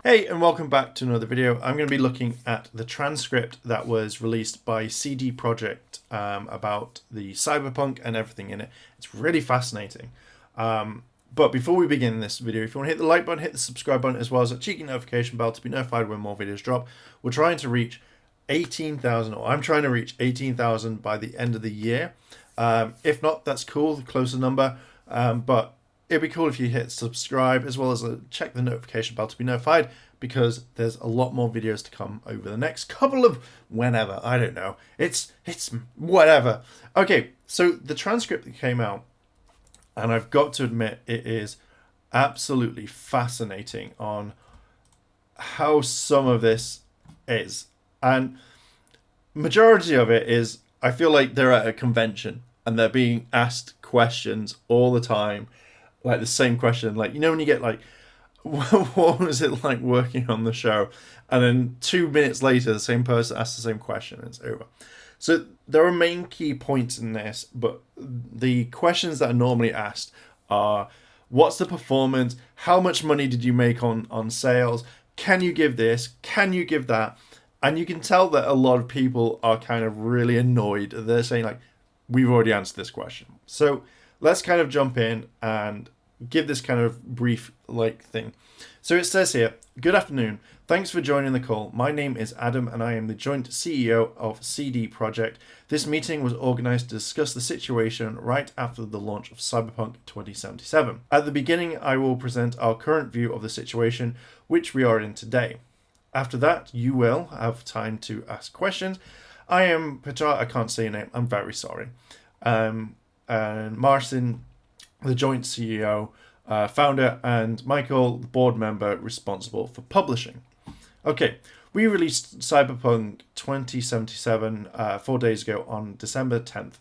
Hey, and welcome back to another video. I'm going to be looking at the transcript that was released by CD Projekt about the cyberpunk and everything in it. It's really fascinating. But before we begin this video, if you want to hit the like button, hit the subscribe button, as well as a cheeky notification bell to be notified when more videos drop. We're trying to reach 18,000, or I'm trying to reach 18,000 by the end of the year. If not, that's cool, the closer number. But it'd be cool if you hit subscribe, as well as check the notification bell to be notified, because there's a lot more videos to come over the next couple of whenever. I don't know. It's whatever. Okay, so the transcript that came out, and I've got to admit, it is absolutely fascinating on how some of this is. And majority of it is, I feel like they're at a convention and they're being asked questions all the time. Like the same question, like, you know, when you get like, what was it like working on the show? And then 2 minutes later, the same person asks the same question and it's over. So there are main key points in this, but the questions that are normally asked are, what's the performance? How much money did you make on sales? Can you give this? Can you give that? And you can tell that a lot of people are kind of really annoyed. They're saying like, we've already answered this question. So let's kind of jump in and give this kind of brief like thing. So it says here, good afternoon. Thanks for joining the call. My name is Adam and I am the joint CEO of CD Projekt. This meeting was organized to discuss the situation right after the launch of Cyberpunk 2077. At the beginning, I will present our current view of the situation, which we are in today. After that, you will have time to ask questions. I am Petar, I can't say your name, I'm very sorry. And Marcin, the joint CEO, founder, and Michael, the board member responsible for publishing. Okay, we released Cyberpunk 2077 4 days ago on December 10th.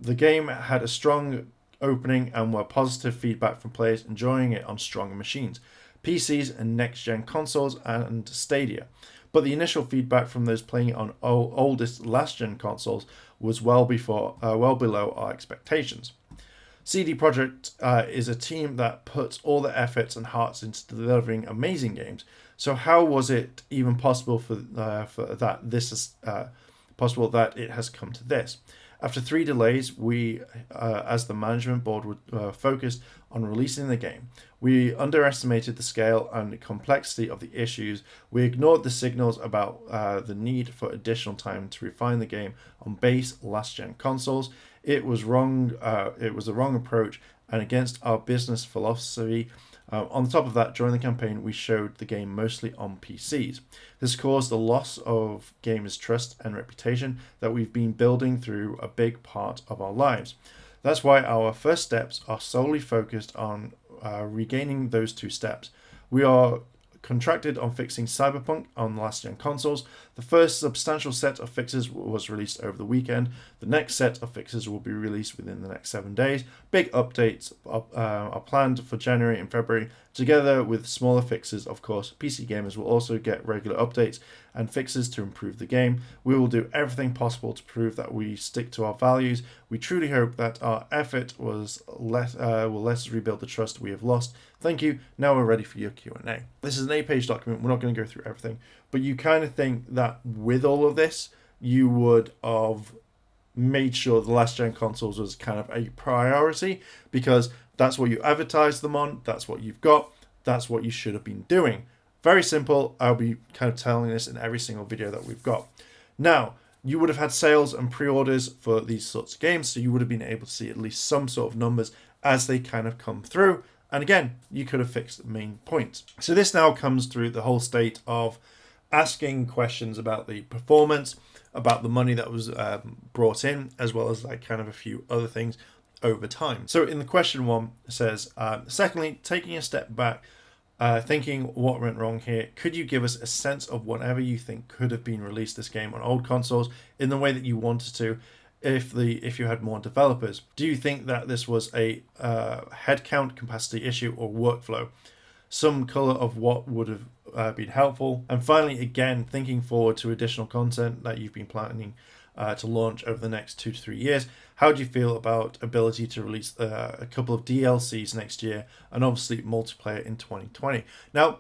The game had a strong opening and were positive feedback from players enjoying it on stronger machines, PCs and next-gen consoles and Stadia. But the initial feedback from those playing it on oldest last-gen consoles was well below our expectations. CD Projekt is a team that puts all their efforts and hearts into delivering amazing games. So how was it even possible for that this is possible that it has come to this? After 3 delays, we, as the management board, were focused on releasing the game. We underestimated the scale and complexity of the issues. We ignored the signals about the need for additional time to refine the game on base last-gen consoles. It was wrong. It was the wrong approach and against our business philosophy. On top of that, during the campaign, we showed the game mostly on PCs. This caused the loss of gamers' trust and reputation that we've been building through a big part of our lives. That's why our first steps are solely focused on regaining those 2 steps. We are contracted on fixing Cyberpunk on last-gen consoles. The first substantial set of fixes was released over the weekend. The next set of fixes will be released within the next 7 days. Big updates are planned for January and February. Together with smaller fixes, of course, PC gamers will also get regular updates and fixes to improve the game. We will do everything possible to prove that we stick to our values. We truly hope that our effort will let us rebuild the trust we have lost. Thank you. Now we're ready for your Q&A. This is an 8-page document. We're not going to go through everything, but you kind of think that with all of this, you would have made sure the last-gen consoles was kind of a priority, because that's what you advertised them on, that's what you've got, that's what you should have been doing. Very simple. I'll be kind of telling this in every single video that we've got. Now, you would have had sales and pre-orders for these sorts of games, so you would have been able to see at least some sort of numbers as they kind of come through. And again, you could have fixed the main points. So this now comes through the whole state of asking questions about the performance, about the money that was brought in, as well as like kind of a few other things over time. So in the question 1, it says, secondly, taking a step back, thinking what went wrong here, could you give us a sense of whatever you think could have been released this game on old consoles in the way that you wanted to, if you had more developers? Do you think that this was a headcount capacity issue or workflow? Some color of what would have been helpful. And finally, again, thinking forward to additional content that you've been planning to launch over the next 2 to 3 years. How do you feel about ability to release a couple of DLCs next year and obviously multiplayer in 2020? Now,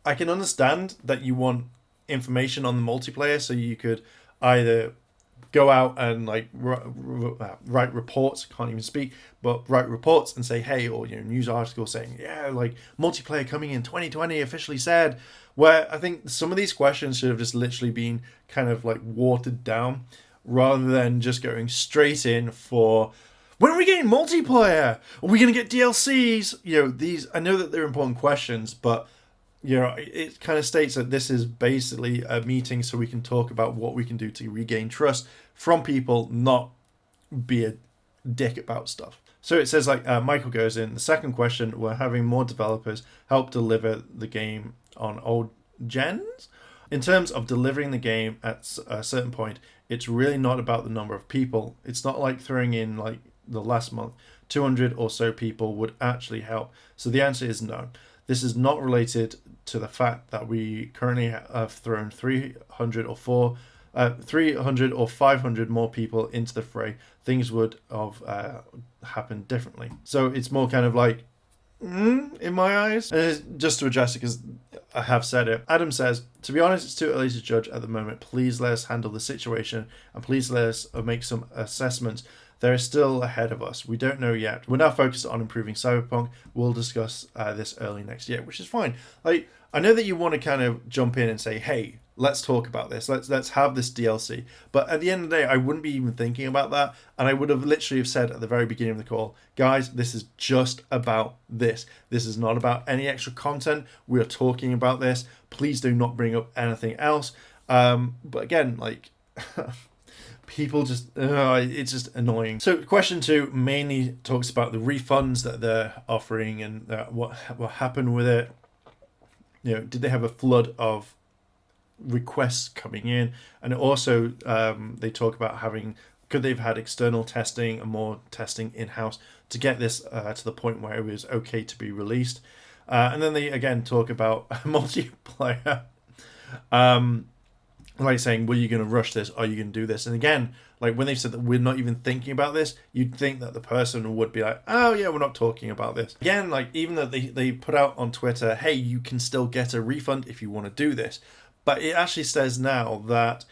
I can understand that you want information on the multiplayer, so you could either go out and like write reports, can't even speak, but write reports and say, hey, or news articles saying, yeah, like multiplayer coming in 2020 officially said, where I think some of these questions should have just literally been kind of like watered down rather than just going straight in for, when are we getting multiplayer? Are we going to get DLCs? These, I know that they're important questions, but it kind of states that this is basically a meeting so we can talk about what we can do to regain trust from people, not be a dick about stuff. So it says, like, Michael goes in, the second question, we're having more developers help deliver the game on old gens. In terms of delivering the game at a certain point, it's really not about the number of people. It's not like throwing in, like, the last month, 200 or so people would actually help. So the answer is no. This is not related to the fact that we currently have thrown 300 or 500 more people into the fray. Things would have happened differently. So it's more kind of like, in my eyes. And just to address it, because I have said it, Adam says, to be honest, it's too early to judge at the moment. Please let us handle the situation, and please let us make some assessments. There is still ahead of us. We don't know yet. We're now focused on improving Cyberpunk. We'll discuss this early next year, which is fine. Like, I know that you want to kind of jump in and say, hey, let's talk about this. Let's have this DLC. But at the end of the day, I wouldn't be even thinking about that. And I would have literally have said at the very beginning of the call, guys, this is just about this. This is not about any extra content. We are talking about this. Please do not bring up anything else. But again, like... people just, it's just annoying. So question 2 mainly talks about the refunds that they're offering and what happened with it. Did they have a flood of requests coming in? And also they talk about could they've had external testing and more testing in-house to get this to the point where it was okay to be released. And then they again talk about multiplayer. Like saying, were you going to rush this? Are you going to do this? And again, like when they said that we're not even thinking about this, you'd think that the person would be like, oh yeah, we're not talking about this. Again, like even though they put out on Twitter, hey, you can still get a refund if you want to do this. But it actually says now that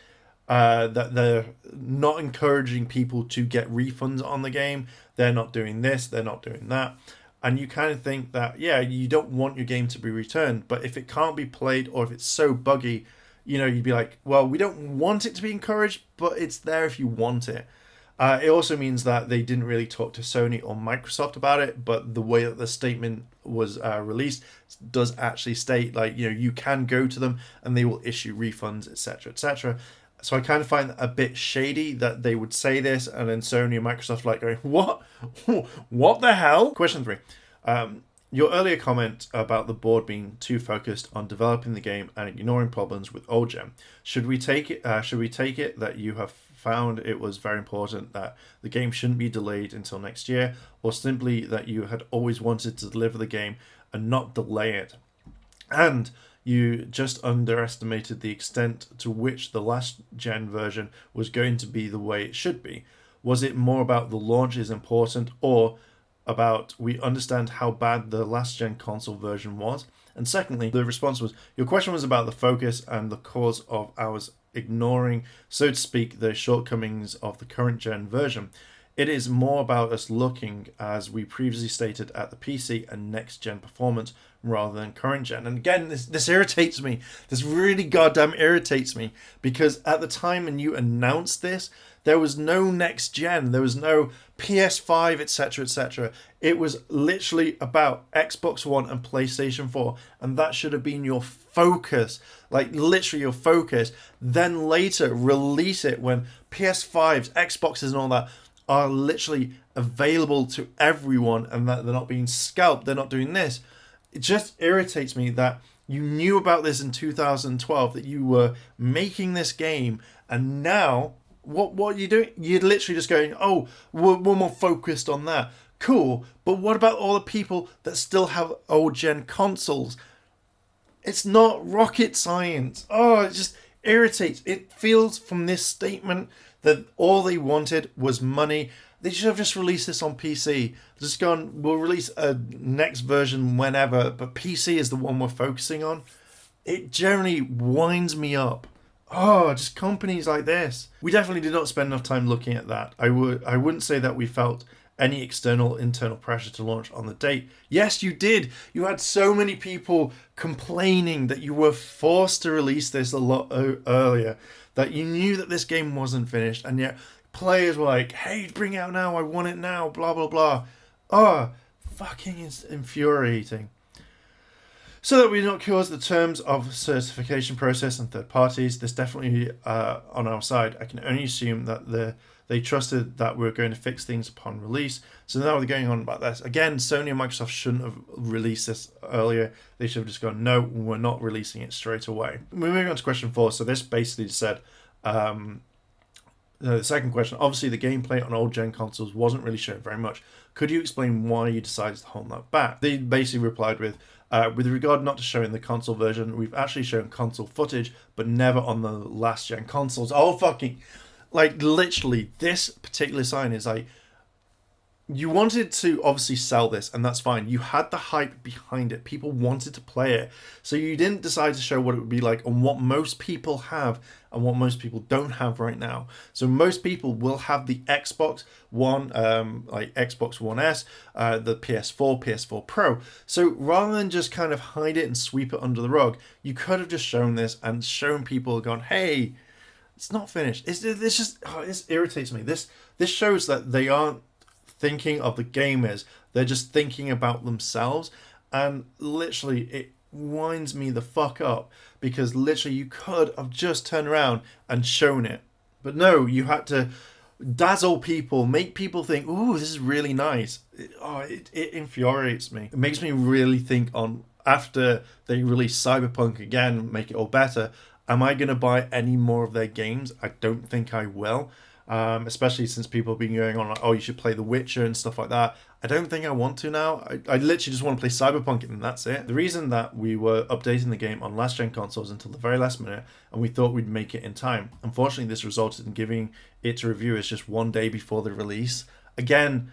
that they're not encouraging people to get refunds on the game. They're not doing this, they're not doing that. And you kind of think that, yeah, you don't want your game to be returned. But if it can't be played or if it's so buggy, you'd be like, well, we don't want it to be encouraged, but it's there if you want it. It also means that they didn't really talk to Sony or Microsoft about it, but the way that the statement was released does actually state, like, you can go to them and they will issue refunds, etc., etc. So I kind of find that a bit shady that they would say this, and then Sony and Microsoft like going, what? What the hell? Question 3. Your earlier comment about the board being too focused on developing the game and ignoring problems with old gen. Should we take it that you have found it was very important that the game shouldn't be delayed until next year, or simply that you had always wanted to deliver the game and not delay it? And you just underestimated the extent to which the last gen version was going to be the way it should be. Was it more about the launch is important, or about we understand how bad the last gen console version was? And secondly, the response was, your question was about the focus and the cause of ours ignoring, so to speak, the shortcomings of the current gen version. It is more about us looking, as we previously stated, at the PC and next gen performance rather than current gen. And again, this irritates me. This really goddamn irritates me, because at the time when you announced this, there was no next gen, there was no PS5, etc., etc. It was literally about Xbox One and PlayStation 4, and that should have been your focus, like literally your focus. Then later release it when PS5s, Xboxes and all that are literally available to everyone, and that they're not being scalped, they're not doing this. It just irritates me that you knew about this in 2012, that you were making this game, and now what are you doing? You're literally just going, oh, we're more focused on that. Cool, but what about all the people that still have old gen consoles? It's not rocket science. Oh, it just irritates. It feels from this statement that all they wanted was money. They should have just released this on PC. Just gone, we'll release a next version whenever, but PC is the one we're focusing on. it generally winds me up. Oh, just companies like this. We definitely did not spend enough time looking at that. I wouldn't say that we felt any external internal pressure to launch on the date. Yes, you did. You had so many people complaining that you were forced to release this a lot earlier, that you knew that this game wasn't finished, and yet players were like, "Hey, bring it out now! I want it now!" Blah blah blah. Oh, fucking infuriating. So that we do not cause the terms of certification process and third parties, this definitely on our side. I can only assume that they trusted that we were going to fix things upon release. So now they're going on about this. Again, Sony and Microsoft shouldn't have released this earlier. They should have just gone, no, we're not releasing it straight away. Moving on to question 4. So this basically said, the second question, obviously the gameplay on old gen consoles wasn't really shown very much. Could you explain why you decided to hold that back? They basically replied with regard not to showing the console version, we've actually shown console footage, but never on the last gen consoles. Oh, fucking, like, literally, this particular sign is like, you wanted to obviously sell this, and that's fine. You had the hype behind it. People wanted to play it. So you didn't decide to show what it would be like and what most people have and what most people don't have right now. So most people will have the Xbox One, like Xbox One S, the PS4, PS4 Pro. So rather than just kind of hide it and sweep it under the rug, you could have just shown this and shown people, gone, hey, it's not finished. It's just, this irritates me. This shows that they aren't thinking of the gamers. They're just thinking about themselves, and literally it winds me the fuck up, because literally you could have just turned around and shown it, but no, you had to dazzle people, make people think, ooh, this is really nice. It infuriates me. It makes me really think on, after they release Cyberpunk again, make it all better, am I going to buy any more of their games? I don't think I will. Especially since people have been going on like, oh, you should play The Witcher and stuff like that. I don't think I want to now. I literally just want to play Cyberpunk and that's it. The reason that we were updating the game on last gen consoles until the very last minute, and we thought we'd make it in time. Unfortunately, this resulted in giving it to reviewers just one day before the release. Again,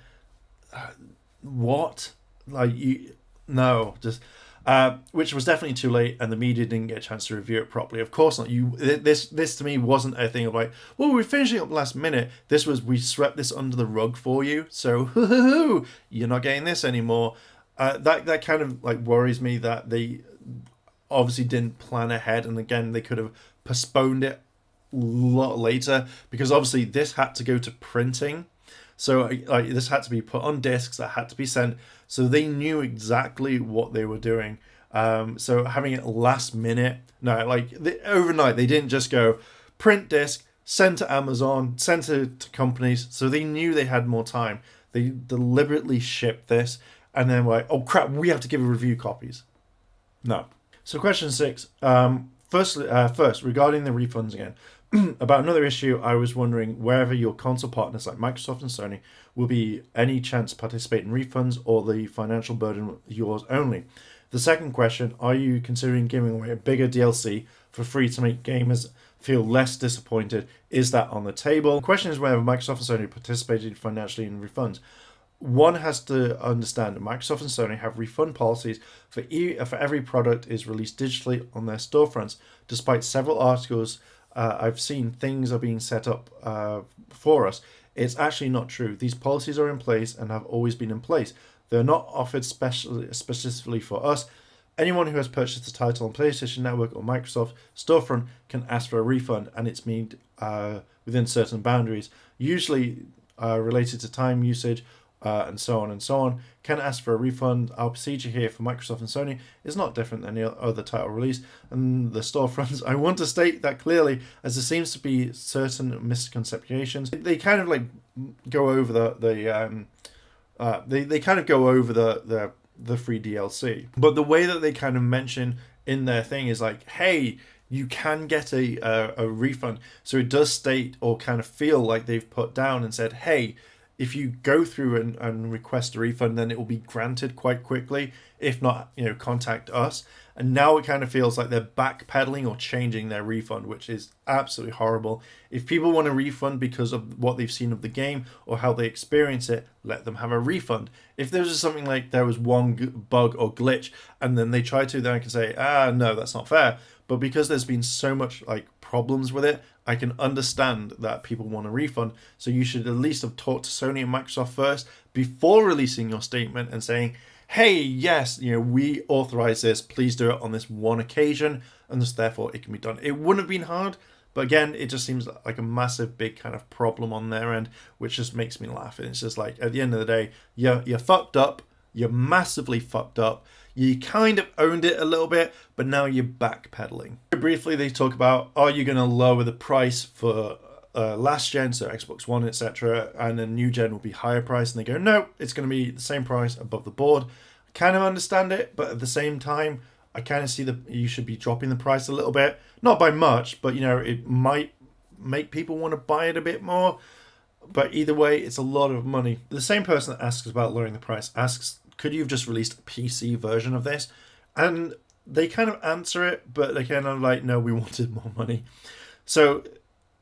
what? Like, you, no, just... which was definitely too late, and the media didn't get a chance to review it properly. Of course not. This to me wasn't a thing of like, well, we're finishing up last minute. This was, we swept this under the rug for you, so you're not getting this anymore. That kind of like worries me, that they obviously didn't plan ahead, and again, they could have postponed it a lot later, because obviously this had to go to printing. So like, this had to be put on discs that had to be sent. So they knew exactly what they were doing. So having it last minute, no, like overnight, they didn't just go print disc, send to Amazon, send to companies. So they knew they had more time. They deliberately shipped this, and then were like, oh crap, we have to give review copies. No. So question 6. First, regarding the refunds again. About another issue, I was wondering wherever your console partners like Microsoft and Sony will be any chance to participate in refunds, or the financial burden yours only. The second question, are you considering giving away a bigger DLC for free to make gamers feel less disappointed? Is that on the table? The question is whether Microsoft and Sony participated financially in refunds. One has to understand that Microsoft and Sony have refund policies for every product is released digitally on their storefronts. Despite several articles I've seen things are being set up for us, it's actually not true. These policies are in place and have always been in place. They're not offered specifically for us. Anyone who has purchased the title on PlayStation Network or Microsoft storefront can ask for a refund, and it's made within certain boundaries, usually related to time usage and so on, can ask for a refund. Our procedure here for Microsoft and Sony is not different than the other title release and the storefronts. I want to state that clearly, as there seems to be certain misconceptions. They kind of like go over they kind of go over the free DLC, but the way that they kind of mention in their thing is like, hey, you can get a refund. So it does state, or kind of feel like they've put down and said, hey, if you go through and request a refund, then it will be granted quite quickly. If not, contact us. And now it kind of feels like they're backpedaling or changing their refund, which is absolutely horrible. If people want a refund because of what they've seen of the game or how they experience it, let them have a refund. If there was something like there was one bug or glitch and then they try to, then I can say, no, that's not fair. But because there's been so much problems with it, I can understand that people want a refund. So you should at least have talked to Sony and Microsoft first before releasing your statement and saying, hey, yes, we authorize this. Please do it on this one occasion, and thus therefore it can be done. It wouldn't have been hard, but again, it just seems like a massive, big kind of problem on their end, which just makes me laugh. And it's just like, at the end of the day, you're fucked up. You're massively fucked up. You kind of owned it a little bit, but now you're backpedaling. Briefly, they talk about, are you going to lower the price for last gen, so Xbox One, etc., and then new gen will be higher price? And they go, no, it's going to be the same price above the board. I kind of understand it, but at the same time, I kind of see that you should be dropping the price a little bit. Not by much, but it might make people want to buy it a bit more. But either way, it's a lot of money. The same person that asks about lowering the price asks, could you have just released a PC version of this? And they kind of answer it, but they kind of no, we wanted more money. So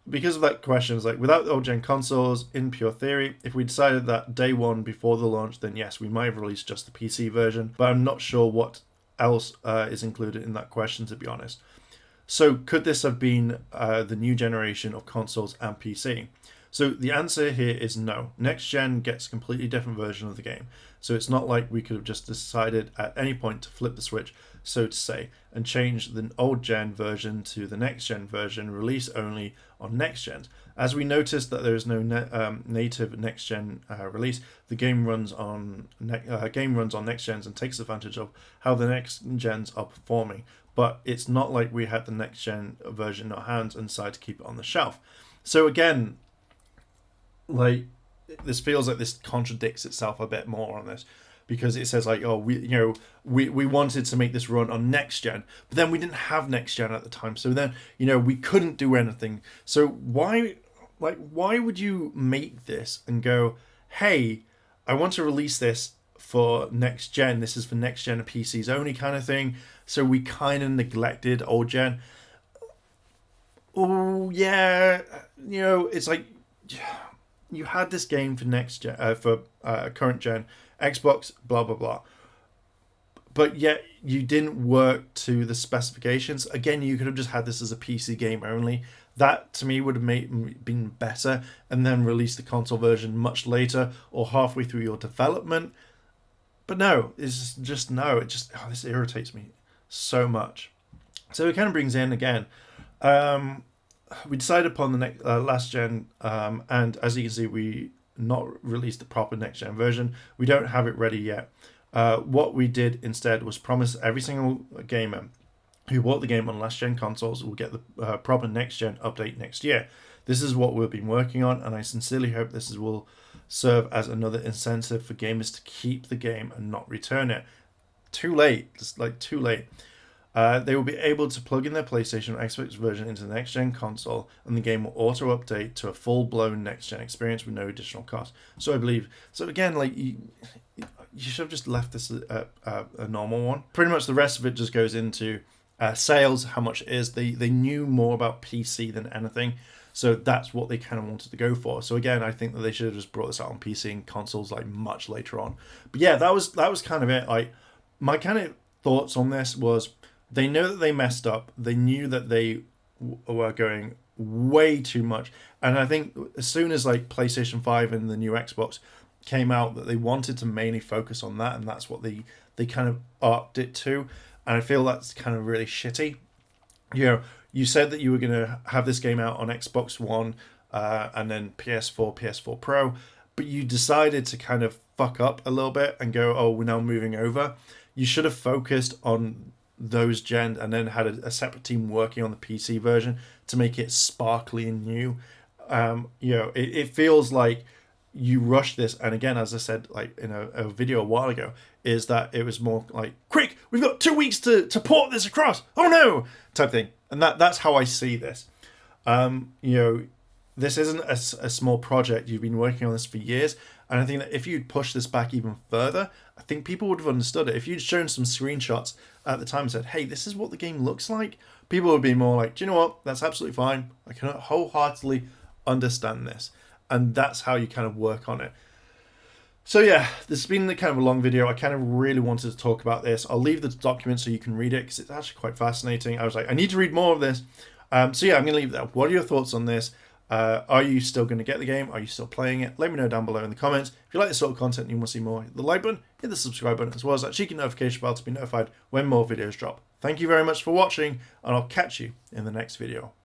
because of that question, it's without old gen consoles, in pure theory, if we decided that day one before the launch, then yes, we might have released just the PC version, but I'm not sure what else is included in that question, to be honest. So could this have been the new generation of consoles and PC? So the answer here is no. Next gen gets a completely different version of the game. So it's not like we could have just decided at any point to flip the switch, so to say, and change the old gen version to the next gen version, release only on next gens. As we noticed that there is no native next gen release, the game runs on next gens and takes advantage of how the next gens are performing. But it's not like we had the next gen version in our hands and decided to keep it on the shelf. So again, this feels like this contradicts itself a bit more on this, because it says we wanted to make this run on next gen, but then we didn't have next gen at the time, so then we couldn't do anything. So why would you make this and go, hey, I want to release this for next gen, this is for next gen PCs only kind of thing, so we kind of neglected old gen? Oh yeah, it's like, you had this game for next gen, for current gen, Xbox, blah blah blah, but yet you didn't work to the specifications. Again, you could have just had this as a PC game only. That to me would have been better, and then release the console version much later or halfway through your development. But no, it's just no. This irritates me so much. So it kind of brings in again. We decided upon the next last gen, and as you can see, we not released the proper next gen version. We don't have it ready yet. What we did instead was promise every single gamer who bought the game on last gen consoles will get the proper next gen update next year. This is what we've been working on, and I sincerely hope this will serve as another incentive for gamers to keep the game and not return it. Too late. It's too late. They will be able to plug in their PlayStation or Xbox version into the next-gen console, and the game will auto-update to a full-blown next-gen experience with no additional cost. So I believe... So again, you should have just left this a normal one. Pretty much the rest of it just goes into sales, how much it is. They knew more about PC than anything, so that's what they kind of wanted to go for. So again, I think that they should have just brought this out on PC and consoles much later on. But yeah, that was kind of it. My kind of thoughts on this was... They know that they messed up. They knew that they were going way too much. And I think as soon as PlayStation 5 and the new Xbox came out, that they wanted to mainly focus on that. And that's what they kind of arced it to. And I feel that's kind of really shitty. You said that you were going to have this game out on Xbox One and then PS4, PS4 Pro. But you decided to kind of fuck up a little bit and go, oh, we're now moving over. You should have focused on those gen and then had a separate team working on the PC version to make it sparkly and new. It feels like you rushed this, and again, as I said in a video a while ago, is that it was more quick, we've got 2 weeks to port this across, oh no, type thing. And that's how I see this. This isn't a small project. You've been working on this for years, And I think that if you'd pushed this back even further, I think people would have understood it. If you'd shown some screenshots at the time and said, hey, this is what the game looks like, people would be more like, do you know what? That's absolutely fine. I can wholeheartedly understand this. And that's how you kind of work on it. So yeah, this has been the kind of a long video. I kind of really wanted to talk about this. I'll leave the document so you can read it because it's actually quite fascinating. I was like, I need to read more of this. So yeah, I'm going to leave that. What are your thoughts on this? Are you still going to get the game? Are you still playing it? Let me know down below in the comments. If you like this sort of content and you want to see more, hit the like button, hit the subscribe button, as well as that cheeky notification bell to be notified when more videos drop. Thank you very much for watching, and I'll catch you in the next video.